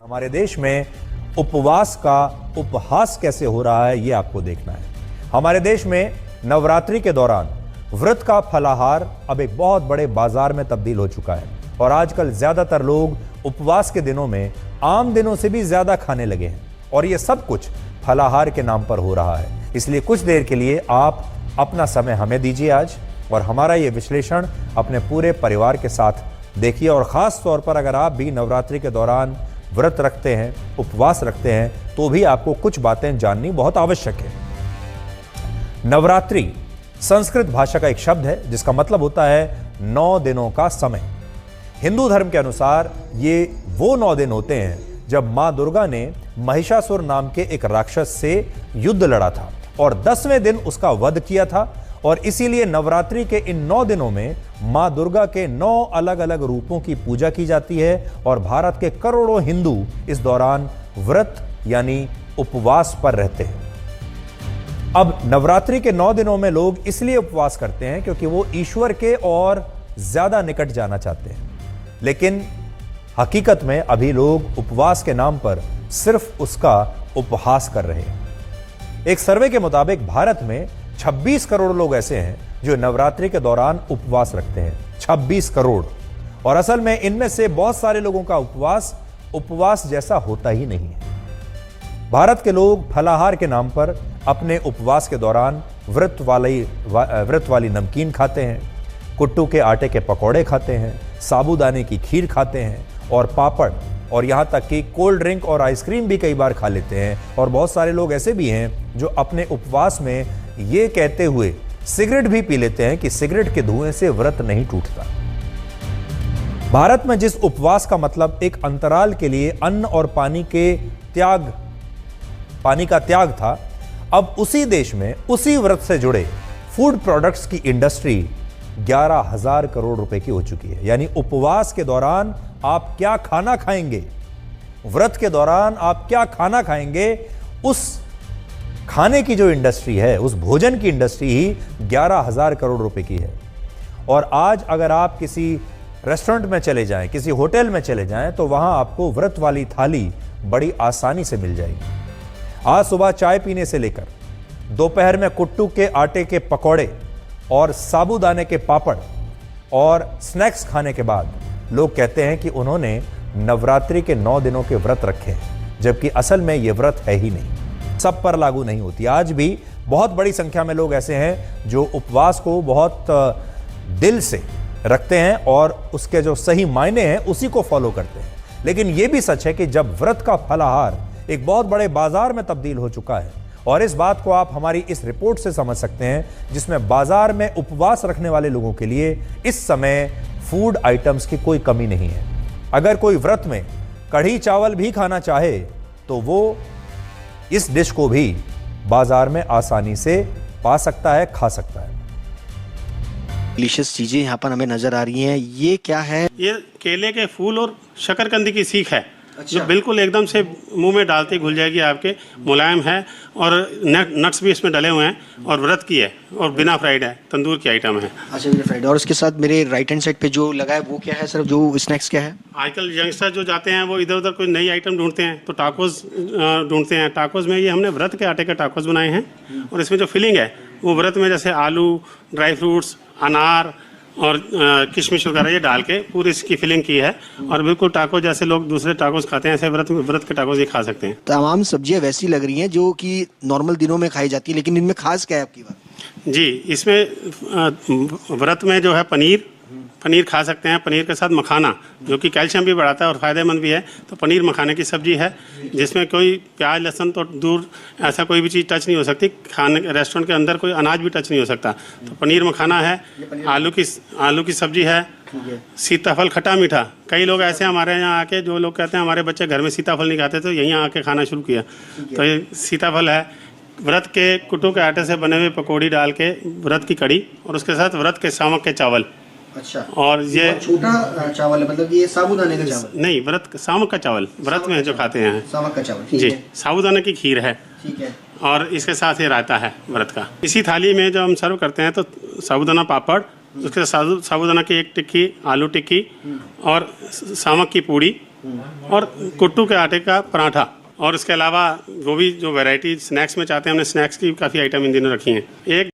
हमारे देश में उपवास का उपहास कैसे हो रहा है, ये आपको देखना है। हमारे देश में नवरात्रि के दौरान व्रत का फलाहार अब एक बहुत बड़े बाजार में तब्दील हो चुका है और आजकल ज्यादातर लोग उपवास के दिनों में आम दिनों से भी ज्यादा खाने लगे हैं और ये सब कुछ फलाहार के नाम पर हो रहा है। इसलिए कुछ देर के लिए आप अपना समय हमें दीजिए आज और हमारा ये विश्लेषण अपने पूरे परिवार के साथ देखिए। और ख़ास तौर पर अगर आप भी नवरात्रि के दौरान व्रत रखते हैं, उपवास रखते हैं, तो भी आपको कुछ बातें जाननी बहुत आवश्यक है। नवरात्रि संस्कृत भाषा का एक शब्द है जिसका मतलब होता है 9 दिनों का समय। हिंदू धर्म के अनुसार ये वो 9 दिन होते हैं जब मां दुर्गा ने महिषासुर नाम के एक राक्षस से युद्ध लड़ा था और 10वें दिन उसका वध किया था। और इसीलिए नवरात्रि के इन 9 दिनों में मां दुर्गा के 9 अलग अलग रूपों की पूजा की जाती है और भारत के करोड़ों हिंदू इस दौरान व्रत यानी उपवास पर रहते हैं। अब नवरात्रि के 9 दिनों में लोग इसलिए उपवास करते हैं क्योंकि वो ईश्वर के और ज्यादा निकट जाना चाहते हैं, लेकिन हकीकत में अभी लोग उपवास के नाम पर सिर्फ उसका उपहास कर रहे हैं। एक सर्वे के मुताबिक भारत में 26 करोड़ लोग ऐसे हैं जो नवरात्रि के दौरान उपवास रखते हैं। 26 करोड़। और असल में इनमें से बहुत सारे लोगों का उपवास जैसा होता ही नहीं है। भारत के लोग फलाहार के नाम पर अपने उपवास के दौरान व्रत वाली नमकीन खाते हैं, कुट्टू के आटे के पकौड़े खाते हैं, साबूदाने की खीर खाते हैं और पापड़, और यहां तक कि कोल्ड ड्रिंक और आइसक्रीम भी कई बार खा लेते हैं। और बहुत सारे लोग ऐसे भी हैं जो अपने उपवास में ये कहते हुए सिगरेट भी पी लेते हैं कि सिगरेट के धुएं से व्रत नहीं टूटता। भारत में जिस उपवास का मतलब एक अंतराल के लिए अन्न और पानी का त्याग था, अब उसी देश में उसी व्रत से जुड़े फूड प्रोडक्ट्स की इंडस्ट्री 11,000 करोड़ रुपए की हो चुकी है। यानी उपवास के दौरान आप क्या खाना खाएंगे, व्रत के दौरान आप क्या खाना खाएंगे, उस खाने की जो इंडस्ट्री है, उस भोजन की इंडस्ट्री ही 11,000 करोड़ रुपए की है। और आज अगर आप किसी रेस्टोरेंट में चले जाएं, किसी होटल में चले जाएं, तो वहां आपको व्रत वाली थाली बड़ी आसानी से मिल जाएगी। आज सुबह चाय पीने से लेकर दोपहर में कुट्टू के आटे के पकौड़े और साबूदाने के पापड़ और स्नैक्स खाने के बाद लोग कहते हैं कि उन्होंने नवरात्रि के 9 दिनों के व्रत रखे हैं, जबकि असल में यह व्रत है ही नहीं, सब पर लागू नहीं होती। आज भी बहुत बड़ी संख्या में लोग ऐसे हैं जो उपवास को बहुत दिल से रखते हैं और उसके जो सही मायने हैं उसी को फॉलो करते हैं। लेकिन यह भी सच है कि जब व्रत का फलाहार एक बहुत बड़े बाजार में तब्दील हो चुका है, और इस बात को आप हमारी इस रिपोर्ट से समझ सकते हैं जिसमें बाजार में उपवास रखने वाले लोगों के लिए इस समय फूड आइटम्स की कोई कमी नहीं है। अगर कोई व्रत में कढ़ी चावल भी खाना चाहे तो वो इस डिश को भी बाजार में आसानी से पा सकता है, खा सकता है। डिलीशियस चीजें यहाँ पर हमें नजर आ रही हैं। ये क्या है? ये केले के फूल और शकरकंदी की सीख है। अच्छा। जो बिल्कुल एकदम से मुंह में डालते ही घुल जाएगी आपके, मुलायम है और नट्स भी इसमें डले हुए हैं और व्रत की है और बिना फ्राइड है, तंदूर की आइटम है। अच्छा, बिना फ्राइड। और उसके साथ मेरे राइट हैंड साइड पे जो लगा है वो क्या है सर? जो स्नैक्स क्या है? आजकल यंगस्टर जो जाते हैं वो इधर उधर कोई नई आइटम ढूंढते हैं तो टाकोस ढूंढते हैं। टाकोस में ये हमने व्रत के आटे के टाकोस बनाए हैं और इसमें जो फिलिंग है वो व्रत में जैसे आलू, ड्राई फ्रूट्स, अनार और किशमिश वगैरह ये डाल के पूरी इसकी फिलिंग की है और बिल्कुल टाको जैसे लोग दूसरे टाकोस खाते हैं ऐसे व्रत के टाकोस ये खा सकते हैं। तमाम सब्जियां वैसी लग रही हैं जो कि नॉर्मल दिनों में खाई जाती है, लेकिन इनमें खास क्या है आपकी बात? जी, इसमें व्रत में जो है पनीर खा सकते हैं। पनीर के साथ मखाना जो कि कैल्शियम भी बढ़ाता है और फ़ायदेमंद भी है, तो पनीर मखाने की सब्जी है जिसमें कोई प्याज लहसुन तो दूर ऐसा कोई भी चीज़ टच नहीं हो सकती। खाने रेस्टोरेंट के अंदर कोई अनाज भी टच नहीं हो सकता। तो पनीर मखाना है, आलू की सब्जी है, सीताफल खट्टा मीठा। कई लोग ऐसे हमारे यहाँ आके जो लोग कहते हैं हमारे बच्चे घर में सीताफल नहीं खाते तो यहीं आके खाना शुरू किया, तो ये सीताफल है। व्रत के कुट्टू के आटे से बने हुए पकौड़ी डाल के व्रत की कड़ी और उसके साथ व्रत के सामक के चावल। अच्छा। और ये छोटा चावल है, मतलब ये साबूदाने का चावल नहीं, व्रत सामक का चावल व्रत में जो खाते हैं, सामक का चावल जी। साबूदाने की खीर है, ठीक है। और इसके साथ ये रायता है व्रत का। इसी थाली में जो हम सर्व करते हैं तो साबूदाना पापड़, उसके साथ साबूदाना की एक टिक्की, आलू टिक्की और सामक की पूड़ी और कुट्टू के आटे का पराठा, और इसके अलावा वो भी जो वैरायटी स्नैक्स में चाहते हैं, हमने स्नैक्स की काफ़ी आइटम इन दिनों रखी हैं। एक